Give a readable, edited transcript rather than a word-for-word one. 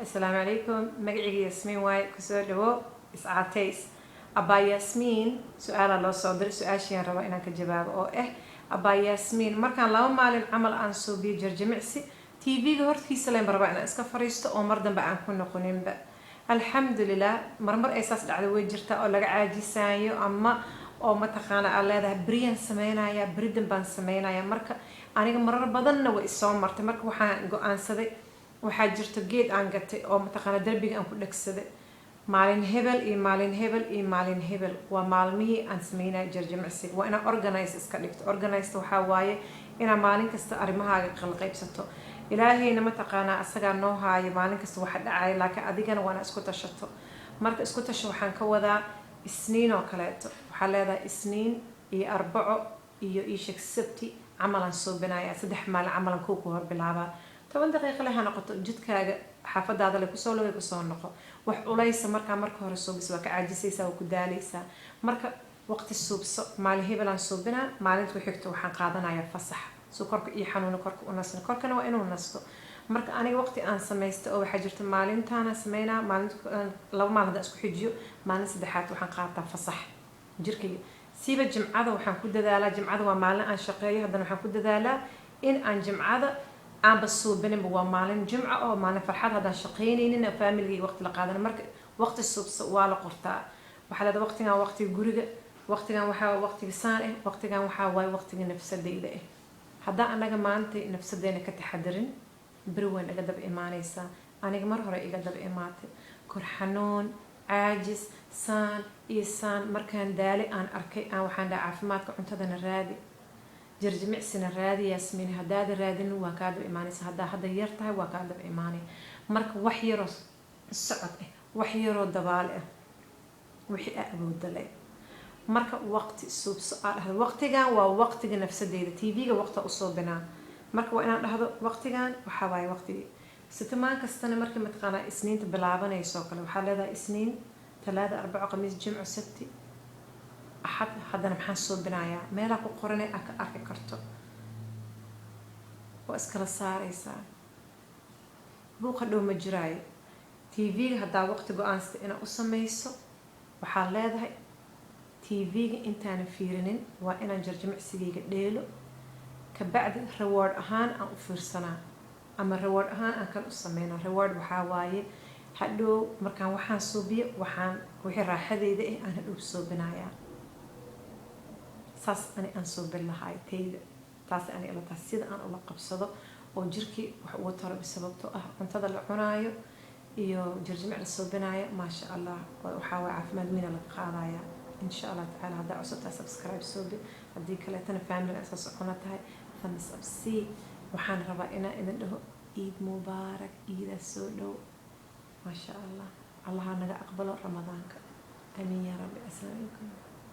السلام عليكم. مقعي ياسمين واي كسر دو إسعاتيس أبا ياسمين سؤال الله صدر سؤال شيء ربا إنك جواب أو أبا ياسمين مركان لو مال العمل عن صوبي جرجمعسي تي في جهرت في سلام بربا أنا إسكفريست أو مرضا بقى كنا قنين بقى الحمد لله مرمر أساس على وجرته أو لقى عاجزايو أما oo ma taqaana aan leedahay bariyan sameynaya baridan baan sameynaya marka aniga marar badanna way soo martay marka waxaan go'aansaday waxaa jirto geed aan gatay oo ma taqaana darbiga aan ku dhagsaday maalin hebel iyo maalin hebel iyo maalin hebel waa maalmihii aan sameynay jarjimicsi waa inaan organize iska dhigto organize waxa waaye inaan maalin kasta arrimahaaga qalqaybsato ilaahayna ma taqaana asaga noo haayo maalin kasta waxa dhacay laakiin adigana waana isku tashato marka isku tasho waxaan ka wadaa isniin oo kaleeto waxaa leedahay isniin iyo arbaco iyo ishak sabti camalan soo binaaya saddex maalin camalan ku hor bilaabaa 10 daqiiqo leh ha noqoto jidkaaga xaafadaada le kusoo lagay kusoo noqo wax ulaysa marka hore soo bis waa ka caajisaysaa oo ku daalaysaa marka waqti suubso maalin hebelan soo binaa maalinta xigto waxaan qaadanayaa fasax soo korka iyo xanuuna korka u nasno korkana waa inuu nasto marka aniga waqti aan sameeysto oo waxa jirta maalintaana sameeyna maalinta laba maalin isku xijiyo maalin saddexaad waxaan qaataa fasax jirkayga siiba jimcada waxaan ku dadaalaa jimcada waa maalin aan shaqeeyo haddana waxaan ku dadaalaa in aan jimcada aan basuubinba waa maalin jimco oo maalin farxad haddaan shaqeynaynin family waqti la qaadan marka waqti suubso waa la qortaa waxa la waqtigan waqti guriga waqtigan waxa waqtiga saan waqtigan waxa waay waqtiga nafsadeyda hadda anaga maanta nafsadeena ka taxadirin بروين أقدر إيمانيسا أنا جمر هراء أقدر إيماتي كرحنون عاجز سان إيسان مركان دالي أنا أركي أنا وحنا عافماتك أنت هذا الرادي جرجمع سن الرادي ياسمين هداد الرادي وكاد إيمانيسا هذا يرتاح وكاد إيماني مرك وحيرو السعد وحيرو الدبال وحي أبو الدليل مرك وقت السوب سؤال هذا وقت جا ووقت جا نفس الديدة تي في وقت أصوبنا marka waa inaan dhahdo waqtigan waxa waaye waqti sitmaan kastana markii matqana isniinta bilaabanayso kale waxa leedahay isniin talaada arbaco khamiis jimco sabti ahad hadana maxaan soo binayaa meela ku qoranay aka arki karto oo iskala saaraysa buuqa dhow ma jiraayo TV hadaa waqti go'aansta ina u sameeyso waxa leedahay TV intaan fiirinin waa inaan jarjimicsigeyga dheelo كبعد reward ahaan aan u fiirsanaa ama reward ahaan aan kan u sameeyna reward waxa waaye hadhow markaan waxaan suubiyo waxaan wixii raaxadeyda aan hadhow soo binaaya saas aan soo bilahay tayda taas aan ila taas sida aan ula qabsado oo jirkii wax uu taro sababtoo ah cuntada la cunaayo iyo jarjimic la soo binaaya ma sha Allah waxa waa caafimaad mina la qaadaya إن شاء الله تعالى هذا عصبت سبسكرايب سوبي هدي كلا تنفعمل أساس قناتها ثمس أبسي وحان ربائنا إذا له عيد مبارك عيد السودو ما شاء الله الله نجا أقبل رمضان آمين يا رب السلام عليكم.